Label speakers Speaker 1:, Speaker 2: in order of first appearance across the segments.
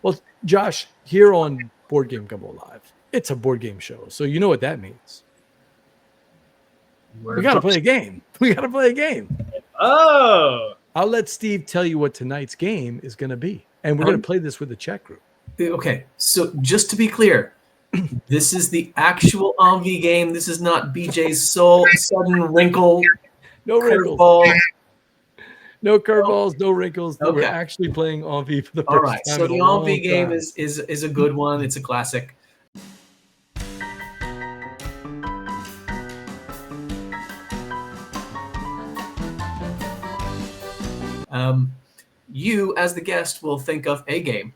Speaker 1: Well, Josh, here on Board Game Gumbo Live, it's a board game show, so you know what that means. We got to play a game. We got to play a game.
Speaker 2: Oh.
Speaker 1: I'll let Steve tell you what tonight's game is going to be, and we're going to play this with the chat group.
Speaker 3: Okay, so just to be clear, this is the actual Envy game. This is not BJ's sudden wrinkle.
Speaker 1: No wrinkles.
Speaker 3: Curveball.
Speaker 1: No curveballs, no wrinkles.
Speaker 3: Okay.
Speaker 1: We're actually playing Envy for the first
Speaker 3: All right,
Speaker 1: time.
Speaker 3: so
Speaker 1: in
Speaker 3: the
Speaker 1: a long
Speaker 3: Envy game
Speaker 1: time.
Speaker 3: is a good one. It's a classic. You, as the guest, will think of a game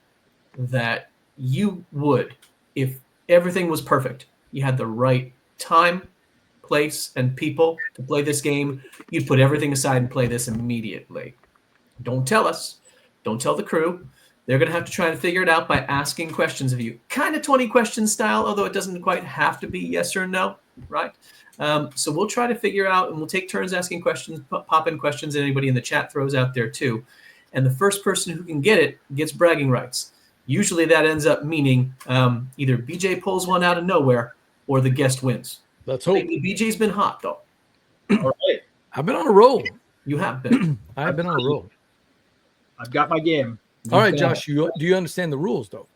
Speaker 3: that you would, if everything was perfect, you had the right time, place, and people to play this game, you'd put everything aside and play this immediately. Don't tell us. Don't tell the crew. They're going to have to try to figure it out by asking questions of you. Kind of 20 question style, although it doesn't quite have to be yes or no, right? So we'll try to figure out, and we'll take turns asking questions, pop in questions that anybody in the chat throws out there too. And the first person who can get it gets bragging rights. Usually that ends up meaning either BJ pulls one out of nowhere or the guest wins.
Speaker 1: Let's hope.
Speaker 3: Lately, BJ's been hot, though.
Speaker 2: All right.
Speaker 1: I've been on a roll.
Speaker 3: You have been.
Speaker 1: I have been on a roll.
Speaker 2: I've got my game.
Speaker 1: All right, Josh, do you understand the rules, though?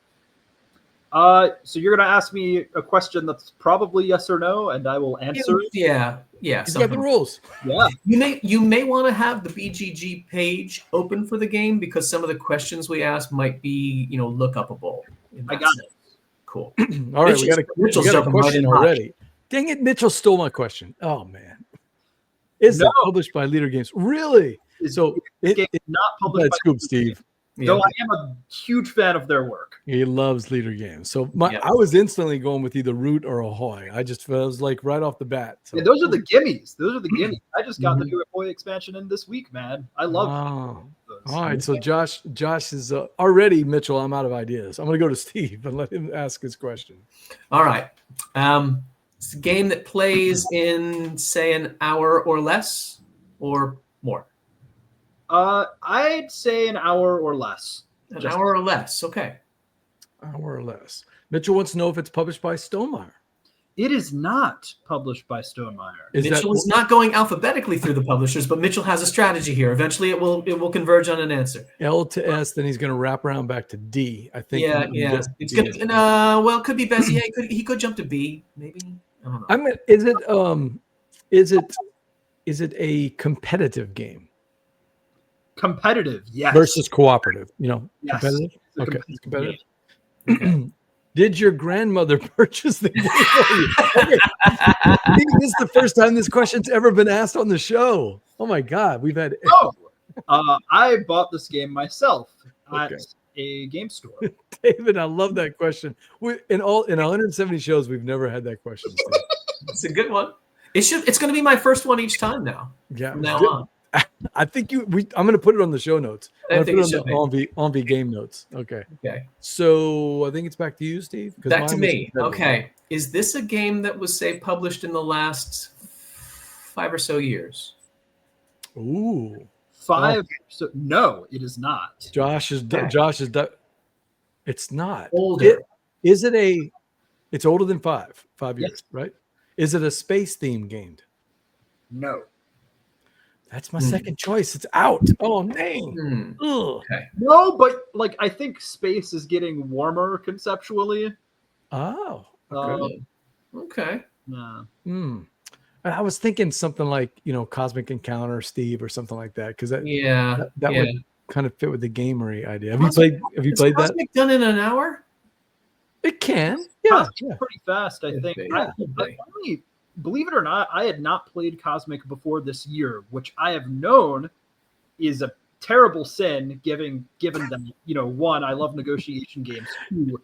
Speaker 2: So you're going to ask me a question that's probably yes or no, and I will answer.
Speaker 3: Yeah.
Speaker 1: You got the rules.
Speaker 2: Yeah.
Speaker 3: You may want to have the BGG page open for the game because some of the questions we ask might be, look upable.
Speaker 2: I got it.
Speaker 3: Cool.
Speaker 1: All right, we got a question
Speaker 3: right
Speaker 1: already. Dang it, Mitchell stole my question. Oh, man. Is it published by Leader Games? Really?
Speaker 2: It's
Speaker 1: not
Speaker 2: published by
Speaker 1: Scoop, Steve.
Speaker 2: Though I am a huge fan of their work.
Speaker 1: He loves Leader Games. So I was instantly going with either Root or Ahoy. I was like right off the bat. So.
Speaker 2: Yeah, those are the gimmies. I just got the new Ahoy expansion in this week, man. I love those.
Speaker 1: All right, so Josh is already, Mitchell, I'm out of ideas. I'm going to go to Steve and let him ask his question.
Speaker 3: All right. It's a game that plays in, say, an hour or less or more.
Speaker 2: I'd say an hour or less.
Speaker 3: An hour or less. Okay.
Speaker 1: Hour or less. Mitchell wants to know if it's published by Stonemaier.
Speaker 2: It is not published by Stonemaier.
Speaker 3: Mitchell is not going alphabetically through the publishers, but Mitchell has a strategy here. Eventually, it will converge on an answer.
Speaker 1: L to S, then he's going to wrap around back to D. I think.
Speaker 3: Yeah. It's going to. Well, it could be Bessie. Yeah, he could jump to B, maybe. I don't know.
Speaker 1: Is it a competitive game?
Speaker 2: Competitive, yes.
Speaker 1: Versus cooperative,
Speaker 2: Yes.
Speaker 1: competitive. Okay,
Speaker 2: it's
Speaker 1: competitive. Okay. Did your grandmother purchase the game for you? Okay. This is the first time this question's ever been asked on the show. Oh my God, we've had.
Speaker 2: I bought this game myself at a game store.
Speaker 1: David, I love that question. In 170 shows, we've never had that question.
Speaker 3: It's a good one. It's going to be my first one each time now.
Speaker 1: Yeah.
Speaker 3: From now on.
Speaker 1: I think I'm going to put it on the show notes. I'm going to put it on the Envy game notes. Okay. So I think it's back to you, Steve.
Speaker 3: Back to me. Okay. Is this a game that was, say, published in the last 5 or so years?
Speaker 1: Ooh.
Speaker 2: 5. So no, it is not.
Speaker 1: Josh is. It's not
Speaker 3: older.
Speaker 1: It's older than 5 years, right? Is it a space theme game?
Speaker 2: No.
Speaker 1: That's my second choice. It's out. Oh, man.
Speaker 3: Okay.
Speaker 2: No, but I think space is getting warmer conceptually.
Speaker 1: Oh.
Speaker 3: Okay.
Speaker 1: I was thinking something like, Cosmic Encounter, Steve, or something like that, because that would kind of fit with the gamery idea. Have you played that?
Speaker 3: Cosmic done in an hour?
Speaker 1: It can. Yeah.
Speaker 2: Pretty fast, I think. Believe it or not, I had not played Cosmic before this year, which I have known is a terrible sin, given that, one, I love negotiation games. 2,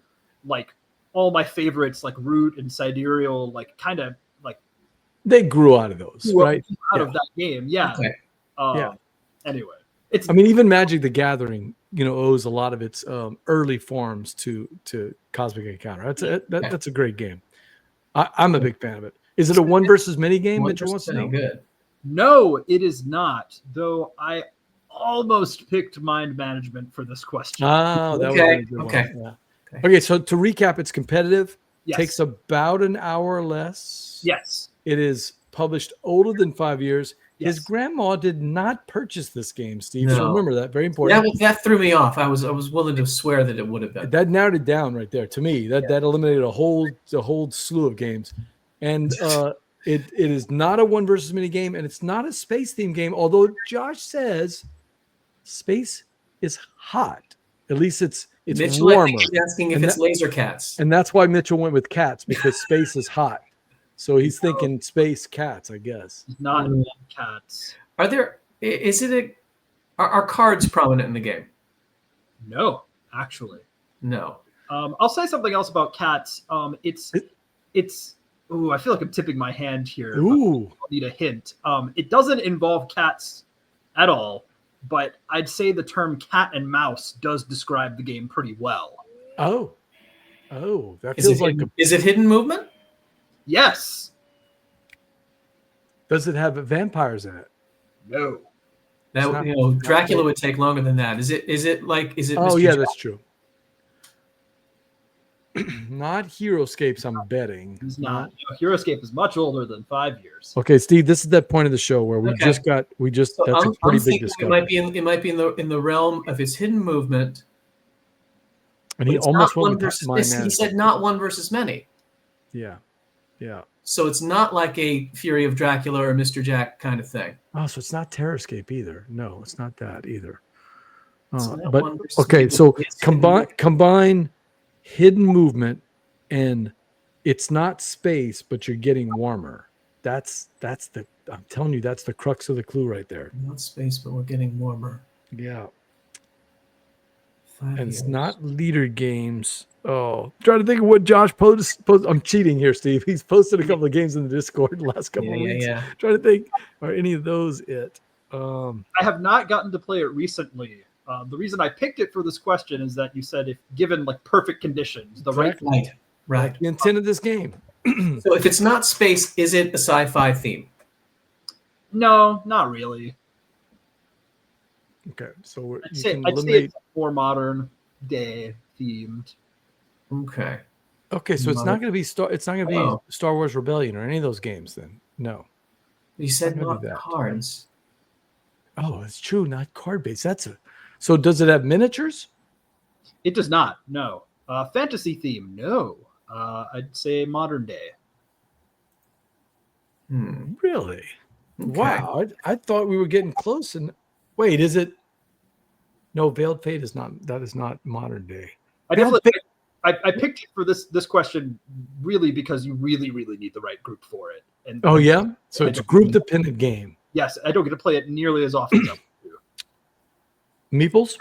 Speaker 2: all my favorites like Root and Sidereal,
Speaker 1: they grew out of those, right?
Speaker 2: Out of that game, yeah.
Speaker 1: Okay.
Speaker 2: Anyway,
Speaker 1: even Magic the Gathering, owes a lot of its early forms to Cosmic Encounter. That's a great game. I'm a big fan of it. Is it a one versus many game? Mitchell wants to know.
Speaker 3: Good.
Speaker 2: No, it is not. Though I almost picked Mind Management for this question.
Speaker 1: Oh, that
Speaker 3: Okay,
Speaker 1: was a good
Speaker 3: okay.
Speaker 1: one. Yeah.
Speaker 3: Okay.
Speaker 1: Okay, so to recap, it's competitive.
Speaker 2: Yes.
Speaker 1: Takes about an hour or less.
Speaker 2: Yes.
Speaker 1: It is published older than 5 years. His
Speaker 2: Yes.
Speaker 1: grandma did not purchase this game, Steve. So
Speaker 3: No.
Speaker 1: remember that. Very important.
Speaker 3: That threw me off. I was willing to swear that it would have been.
Speaker 1: That narrowed it down right there to me. That eliminated a whole slew of games. And it is not a one versus many game, and it's not a space theme game, although Josh says space is hot. At least it's
Speaker 3: Mitchell,
Speaker 1: warmer.
Speaker 3: I think he's asking if it's laser cats.
Speaker 1: And that's why Mitchell went with cats, because space is hot. So he's thinking space cats, I guess.
Speaker 2: Not cats.
Speaker 3: Are cards prominent in the game?
Speaker 2: No, actually.
Speaker 3: No.
Speaker 2: I'll say something else about cats. It's ooh, I feel like I'm tipping my hand here.
Speaker 1: Ooh.
Speaker 2: I'll need a hint. It doesn't involve cats at all, but I'd say the term cat and mouse does describe the game pretty well.
Speaker 1: Oh, that feels like
Speaker 3: is it hidden movement?
Speaker 2: Yes.
Speaker 1: Does it have vampires in it?
Speaker 2: No.
Speaker 3: That Dracula would take longer than that. Is it?
Speaker 1: Oh,
Speaker 3: Mr.
Speaker 1: yeah,
Speaker 3: Jack?
Speaker 1: that's true. Not Heroescapes, I'm betting.
Speaker 2: It's not. Heroescape is much older than 5 years.
Speaker 1: Okay, Steve, this is that point of the show where that's
Speaker 3: So
Speaker 1: a pretty big discussion.
Speaker 3: It might be in the realm of his hidden movement.
Speaker 1: And he almost went with
Speaker 3: he said not one versus many.
Speaker 1: Yeah.
Speaker 3: So it's not like a Fury of Dracula or Mr. Jack kind of thing.
Speaker 1: Oh, so it's not Terrorscape either. No, it's not that either.
Speaker 3: But
Speaker 1: okay, so combine hidden movement and it's not space, but you're getting warmer. I'm telling you, that's the crux of the clue right there.
Speaker 3: Not space, but we're getting warmer.
Speaker 1: Yeah.
Speaker 3: 5
Speaker 1: And
Speaker 3: years.
Speaker 1: it's not leader games. Oh, trying to think of what Josh posted. I'm cheating here, Steve. He's posted a couple of games in the Discord the last couple of weeks.
Speaker 3: Yeah.
Speaker 1: Trying to think, are any of those it?
Speaker 2: I have not gotten to play it recently. The reason I picked it for this question is that you said if given like perfect conditions, the right.
Speaker 3: Right.
Speaker 1: The intent of this game.
Speaker 3: So if it's not space, is it a sci-fi theme?
Speaker 2: No, not really.
Speaker 1: Okay, so
Speaker 2: I'd say it's more modern day themed.
Speaker 3: Okay.
Speaker 1: Okay, so it's not going to be Star Wars Rebellion or any of those games then. No.
Speaker 3: You said
Speaker 1: not
Speaker 3: not cards.
Speaker 1: Oh, it's true, not card based. So does it have miniatures?
Speaker 2: It does not. No. Fantasy theme. No. I'd say modern day.
Speaker 1: Really?
Speaker 3: Okay.
Speaker 1: Wow. I thought we were getting close. And wait, is it? No, Veiled Fate is not. That is not modern day.
Speaker 2: I picked it for this question really because you really, really need the right group for it. And
Speaker 1: so it's a group dependent game.
Speaker 2: Yes, I don't get to play it nearly as often as I do.
Speaker 1: Meeples?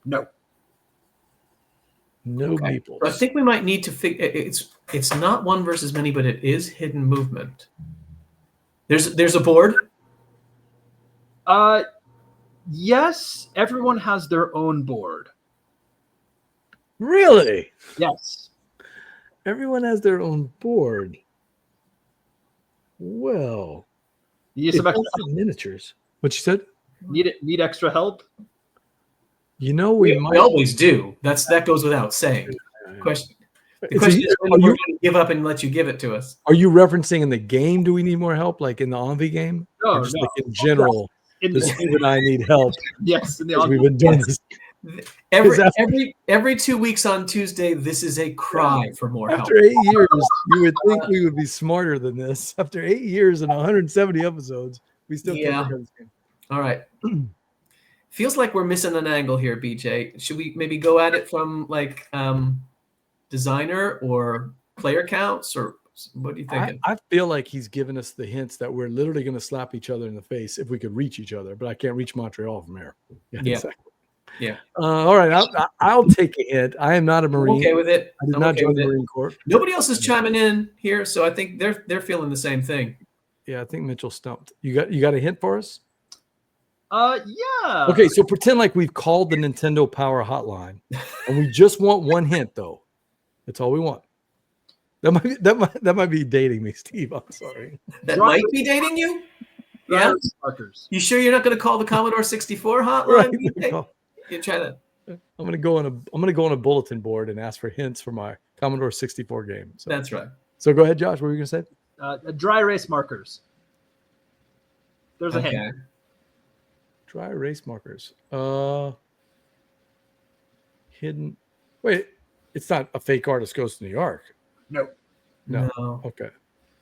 Speaker 2: No.
Speaker 1: No Meeples.
Speaker 3: So I think we might need to figure. It's not one versus many, but it is hidden movement. There's a board.
Speaker 2: Yes, everyone has their own board.
Speaker 1: Really?
Speaker 2: Yes.
Speaker 1: Everyone has their own board. Well,
Speaker 2: you need some extra
Speaker 1: miniatures. What you said?
Speaker 2: Need extra help?
Speaker 1: You know, we
Speaker 3: always do. That goes without saying. The question is when we're going to give up and let you give it to us.
Speaker 1: Are you referencing in the game? Do we need more help, like in the Envy game?
Speaker 2: No,
Speaker 1: just like in general.
Speaker 2: Yes.
Speaker 1: Steve and I need help.
Speaker 2: Yes, in the
Speaker 1: we've been doing this.
Speaker 3: Every 2 weeks on Tuesday, this is a cry for more help.
Speaker 1: After 8 years, you would think we would be smarter than this. After 8 years and 170 episodes, we still can't this game.
Speaker 3: All right. Feels like we're missing an angle here, BJ. Should we maybe go at it from like designer or player counts, or what do you think?
Speaker 1: I feel like he's given us the hints that we're literally going to slap each other in the face if we could reach each other, but I can't reach Montreal from here.
Speaker 3: Yeah.
Speaker 1: Exactly.
Speaker 3: Yeah.
Speaker 1: All right. I'll take a hint. I am not a Marine.
Speaker 3: I'm okay with it.
Speaker 1: I did not join the Marine Corps.
Speaker 3: Nobody else is chiming in here, so I think they're feeling the same thing.
Speaker 1: Yeah, I think Mitchell stumped. You got a hint for us?
Speaker 2: Yeah.
Speaker 1: Okay, so pretend like we've called the Nintendo Power Hotline, and we just want one hint, though. That's all we want. That might be dating me, Steve. I'm sorry.
Speaker 3: That might be dating you? Yeah.
Speaker 2: Markers.
Speaker 3: You sure you're not going to call the Commodore 64 hotline?
Speaker 1: Right.
Speaker 3: Hey, you try that.
Speaker 1: I'm gonna go on a bulletin board and ask for hints for my Commodore 64 game. So
Speaker 3: That's right.
Speaker 1: So go ahead, Josh. What were you gonna say?
Speaker 2: Dry erase markers. There's a
Speaker 3: Okay.
Speaker 2: hint.
Speaker 1: Dry erase markers. Hidden. Wait, it's not a fake artist goes to New York.
Speaker 2: No.
Speaker 3: No.
Speaker 1: Okay.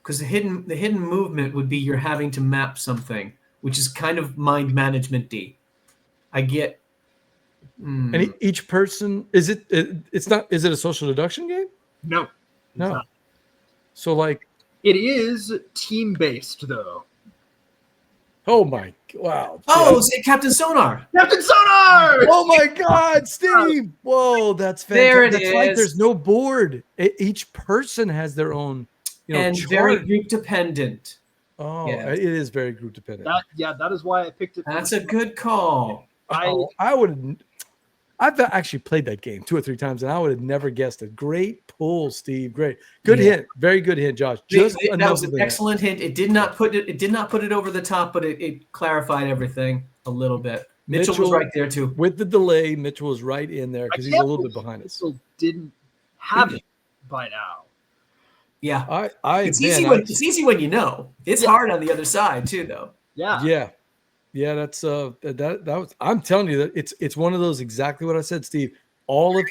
Speaker 3: Because the hidden movement would be you're having to map something, which is kind of mind management-y. I get.
Speaker 1: And each person it's not. Is it a social deduction game?
Speaker 2: No.
Speaker 1: No. So like.
Speaker 2: It is team based though.
Speaker 1: Oh my! Wow.
Speaker 3: Oh, is it Captain Sonar?
Speaker 2: Captain Sonar!
Speaker 1: Oh my God, Steve! Whoa, that's fantastic.
Speaker 3: There it
Speaker 1: that's
Speaker 3: is.
Speaker 1: Like there's no board. Each person has their own,
Speaker 3: and
Speaker 1: chart.
Speaker 3: very group dependent.
Speaker 1: Oh,
Speaker 3: Yeah.
Speaker 1: it is very group dependent.
Speaker 2: That is why I picked it.
Speaker 3: That's a good call.
Speaker 1: I've actually played that game 2 or 3 times, and I would have never guessed it. Great pull, Steve. Great, good hint. Very good hint, Josh.
Speaker 3: That was an excellent hint. It did not put it over the top, but it clarified everything a little bit. Mitchell was right there too.
Speaker 1: With the delay, Mitchell was right in there because he's a little bit behind us.
Speaker 2: Mitchell didn't have it by now.
Speaker 3: Yeah,
Speaker 1: it's
Speaker 3: easy when you know. It's hard on the other side too, though.
Speaker 2: Yeah.
Speaker 1: That's that was. I'm telling you that it's one of those exactly what I said, Steve. All of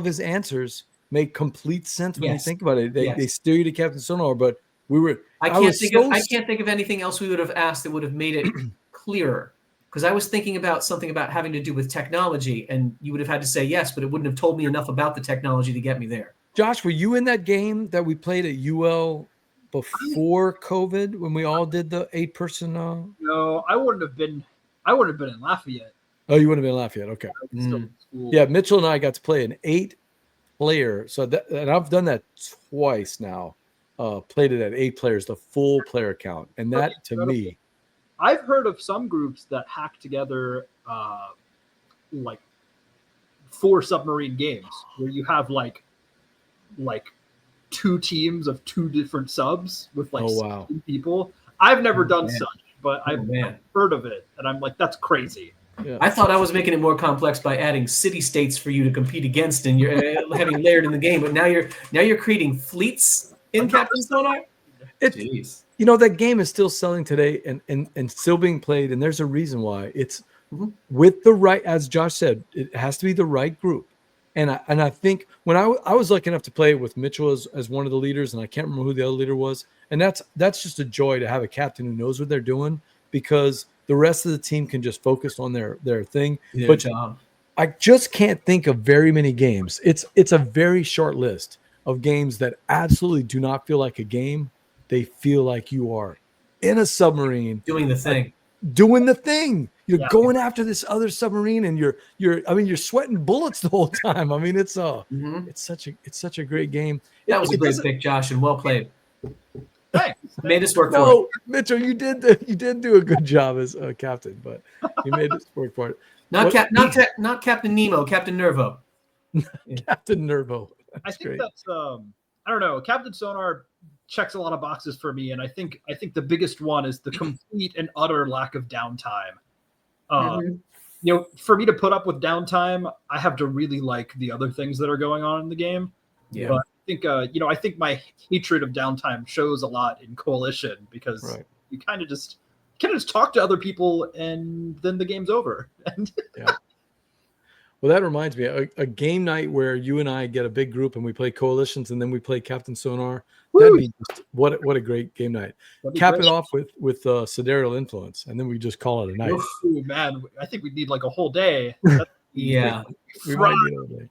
Speaker 1: his answers make complete sense when you think about it. They steer you to Captain Sonar, but we were.
Speaker 3: I can't think of anything else we would have asked that would have made it clearer. Because I was thinking about something about having to do with technology, and you would have had to say yes, but it wouldn't have told me enough about the technology to get me there.
Speaker 1: Josh, were you in that game that we played at UL before COVID when we all did the 8-person?
Speaker 2: No, I wouldn't have been in Lafayette.
Speaker 1: Oh, you wouldn't have been in Lafayette. Okay. Yeah, Mitchell and I got to play an 8-player. So and I've done that twice now. Played it at 8 players, the full player count, and that to me.
Speaker 2: I've heard of some groups that hack together like 4 submarine games where you have like 2 teams of 2 different subs with 16 people. I've never done such, but I've heard of it, and I'm like, that's crazy.
Speaker 1: Yeah.
Speaker 3: I thought I was making it more complex by adding city states for you to compete against, and you're having layered in the game. But now you're creating fleets in Captain Sonar.
Speaker 1: Jeez. That game is still selling today and still being played, and there's a reason why. It's with the right, as Josh said, it has to be the right group. And I think when I was lucky enough to play with Mitchell as one of the leaders, and I can't remember who the other leader was, and that's just a joy to have a captain who knows what they're doing, because the rest of the team can just focus on their thing. But
Speaker 3: job.
Speaker 1: I just can't think of very many games. It's a very short list of games that absolutely do not feel like a game. They feel like you are in a submarine
Speaker 3: doing the thing.
Speaker 1: You're going after this other submarine, and you're sweating bullets the whole time. I mean, it's such a great game.
Speaker 3: That was a great pick, Josh, and well played.
Speaker 2: Thanks.
Speaker 3: Made us work for it.
Speaker 1: Mitchell, you did do a good job as a captain, but you made us work for it.
Speaker 3: Not Captain Nemo, Captain Nervo.
Speaker 1: Captain Nervo.
Speaker 2: I think that's I don't know. Captain Sonar checks a lot of boxes for me, and I think the biggest one is the complete and utter lack of downtime. For me to put up with downtime, I have to really like the other things that are going on in the game.
Speaker 3: Yeah.
Speaker 2: But I think my hatred of downtime shows a lot in Coalition, because you kind of just talk to other people and then the game's over.
Speaker 1: Well, that reminds me, a game night where you and I get a big group and we play Coalitions and then we play Captain Sonar. That'd be what a great game night. Cap it off with Sidereal Influence, and then we just call it a night.
Speaker 2: Ooh, man, I think we need like a whole day.
Speaker 3: Yeah.
Speaker 1: We might need a whole day.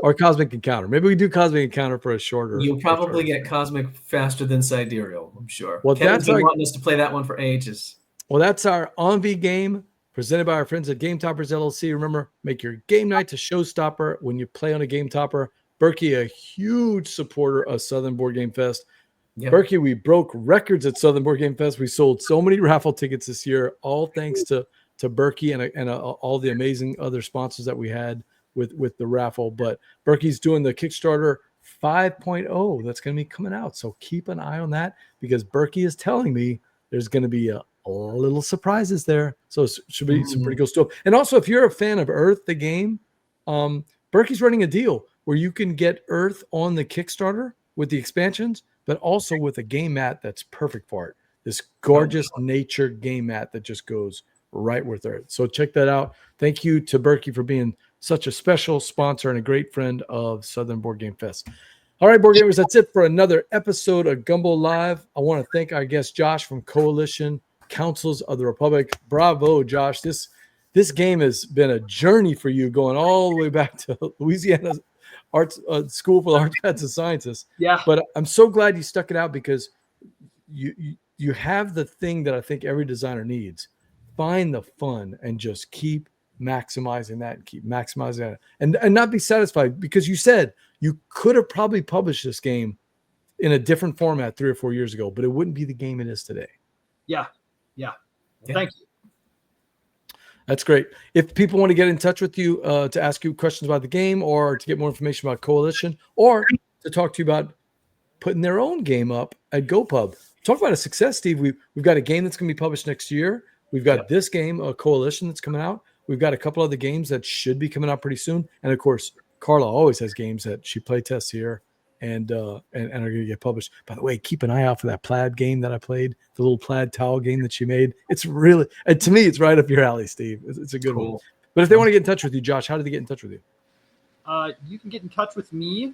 Speaker 1: Or Cosmic Encounter. Maybe we do Cosmic Encounter for a shorter.
Speaker 3: You'll probably get Cosmic faster than Sidereal, I'm sure.
Speaker 1: Well,
Speaker 3: Kevin's been wanting us to play that one for ages.
Speaker 1: Well, that's our Envy game presented by our friends at Game Toppers LLC. Remember, make your game night a showstopper when you play on a Game Topper. Berkey, a huge supporter of Southern Board Game Fest. Yep. Berkey, we broke records at Southern Board Game Fest. We sold so many raffle tickets this year, all thanks to Berkey and all the amazing other sponsors that we had with the raffle. But Berkey's doing the Kickstarter 5.0 that's going to be coming out. So keep an eye on that, because Berkey is telling me there's going to be a little surprises there. So it should be some pretty cool stuff. And also, if you're a fan of Earth, the game, Berkey's running a deal where you can get Earth on the Kickstarter with the expansions, but also with a game mat that's perfect for it. This gorgeous nature game mat that just goes right with Earth. So check that out. Thank you to Berkey for being such a special sponsor and a great friend of Southern Board Game Fest. All right, board gamers, that's it for another episode of Gumbo Live. I want to thank our guest Josh from Coalition Councils of the Republic. Bravo, Josh. This game has been a journey for you, going all the way back to Louisiana Arts School for the Arts, Maths, and Sciences.
Speaker 2: Yeah.
Speaker 1: But I'm so glad you stuck it out, because you have the thing that I think every designer needs. Find the fun and just keep maximizing that, and keep maximizing that, and not be satisfied, because you said you could have probably published this game in a different format 3 or 4 years ago, but it wouldn't be the game it is today.
Speaker 2: Yeah. Thank you.
Speaker 1: That's great. If people want to get in touch with you to ask you questions about the game, or to get more information about Coalition, or to talk to you about putting their own game up at GoPub, talk about a success, Steve. We've got a game that's going to be published next year. We've got this game, a Coalition, that's coming out. We've got a couple other games that should be coming out pretty soon. And of course, Carla always has games that she play tests here and are going to get published. By the way, keep an eye out for that plaid game that I played, the little plaid towel game that she made. It's really, to me, it's right up your alley, Steve. It's a good one. But if they want to get in touch with you, Josh, how do they get in touch with you?
Speaker 2: You can get in touch with me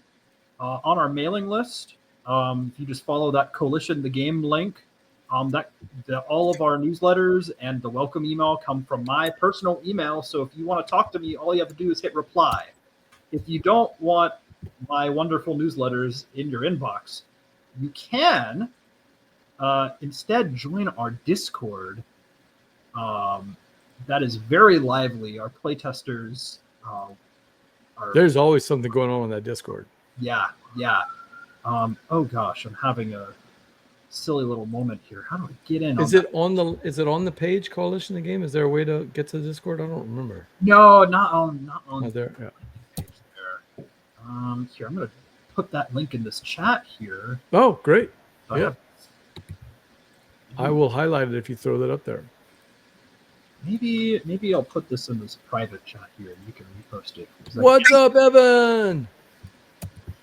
Speaker 2: on our mailing list. If you just follow that Coalition the Game link, all of our newsletters and the welcome email come from my personal email. So if you want to talk to me, all you have to do is hit reply. If you don't want my wonderful newsletters in your inbox, you can instead join our Discord. That is very lively. Our playtesters
Speaker 1: There's always something going on in that Discord.
Speaker 2: Yeah. Oh gosh, I'm having a silly little moment here. How do I get in?
Speaker 1: Is it on the page, Coalition the Game? Is there a way to get to the Discord? I don't remember.
Speaker 2: No, not on
Speaker 1: There. Yeah.
Speaker 2: page there. Here, I'm gonna put that link in this chat here.
Speaker 1: Oh, great.
Speaker 2: So
Speaker 1: Yeah. I will highlight it if you throw that up there.
Speaker 2: Maybe I'll put this in this private chat here, and you can repost it.
Speaker 1: What's up, Evan?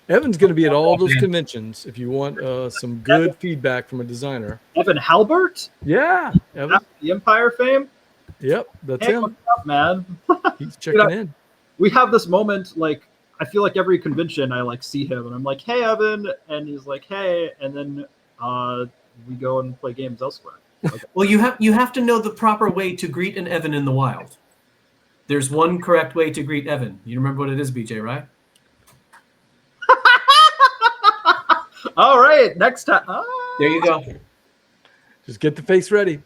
Speaker 1: Evan's going to be at all those conventions if you want some good feedback from a designer.
Speaker 2: Evan Halbert?
Speaker 1: Yeah. Evan.
Speaker 2: After the Empire fame?
Speaker 1: Yep, that's
Speaker 2: Hey,
Speaker 1: him.
Speaker 2: what's up, man?
Speaker 1: He's checking in.
Speaker 2: We have this moment, like, I feel like every convention I like see him and I'm like, hey, Evan. And he's like, hey. And then we go and play games elsewhere. Like,
Speaker 3: Well, you have to know the proper way to greet an Evan in the wild. There's one correct way to greet Evan. You remember what it is, BJ, right?
Speaker 2: all right, next time.
Speaker 3: There you go.
Speaker 1: Just get the face ready.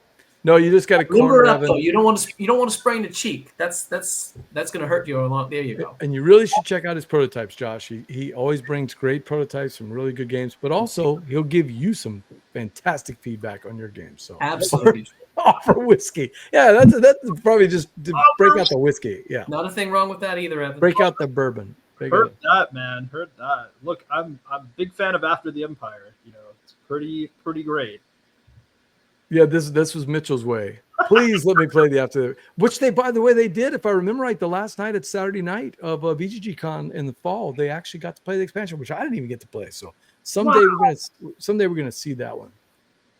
Speaker 1: No, you just got to
Speaker 3: Limber
Speaker 1: corner
Speaker 3: it up,
Speaker 1: Evan.
Speaker 3: though. You don't want to sprain the cheek. That's going to hurt you a lot. There you go.
Speaker 1: And you really should check out his prototypes, Josh. He always brings great prototypes from really good games, but also he'll give you some fantastic feedback on your games. So
Speaker 3: Absolutely.
Speaker 1: offer whiskey. Yeah, that's probably just to break out the whiskey. Yeah.
Speaker 3: Not a thing wrong with that either, Evan.
Speaker 1: Break out the bourbon.
Speaker 2: Heard that, man. Heard that. Look, I'm a big fan of After the Empire. You know, it's pretty great.
Speaker 1: Yeah, this was Mitchell's way. Please let me play the After, which they, by the way, they did. If I remember right, the last night at Saturday night of VGG Con in the fall, they actually got to play the expansion, which I didn't even get to play. So someday we're gonna see that one.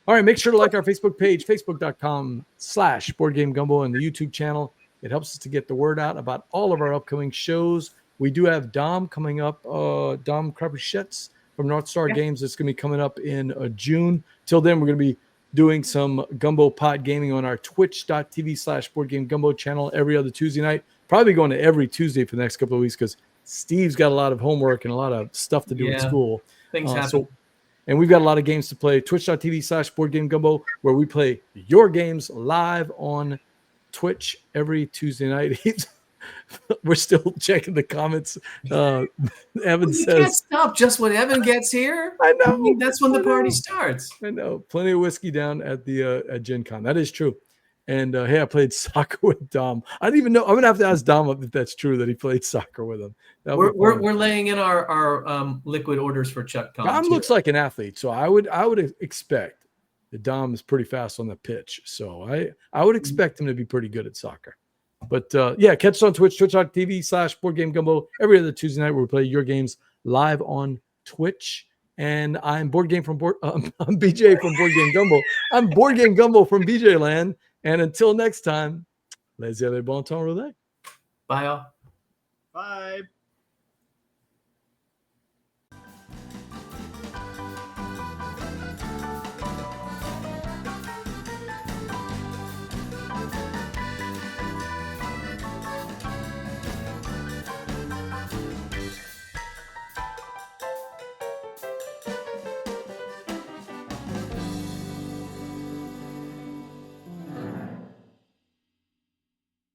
Speaker 1: All right, make sure to like our Facebook page, facebook.com/BoardGameGumbo, and the YouTube channel. It helps us to get the word out about all of our upcoming shows. We do have Dom coming up, Dom Krabuschetz from North Star Games. It's going to be coming up in June. Till then, we're going to be doing some Gumbo Pod Gaming on our twitch.tv/BoardGameGumbo channel every other Tuesday night. Probably going to every Tuesday for the next couple of weeks because Steve's got a lot of homework and a lot of stuff to do at school.
Speaker 3: Things happen.
Speaker 1: And we've got a lot of games to play. Twitch.tv/BoardGameGumbo, where we play your games live on Twitch every Tuesday night. We're still checking the comments. Evan says,
Speaker 3: "You can't stop just when Evan gets here."
Speaker 1: I know.
Speaker 3: I mean, that's when the party starts.
Speaker 1: I know. Plenty of whiskey down at the at Gen Con. That is true. And hey, I played soccer with Dom. I don't even know. I'm gonna have to ask Dom if that's true that he played soccer with him.
Speaker 3: We're laying in our liquid orders for Chuck Con.
Speaker 1: Dom looks like an athlete, so I would expect Dom is pretty fast on the pitch. So I would expect him to be pretty good at soccer. But yeah, catch us on Twitch, twitch.tv/BoardGameGumbo. Every other Tuesday night, where we play your games live on Twitch. And I'm I'm BJ from Board Game Gumbo. I'm Board Game Gumbo from BJ Land. And until next time, laissez les bon temps rouler.
Speaker 3: Bye, all.
Speaker 2: Bye.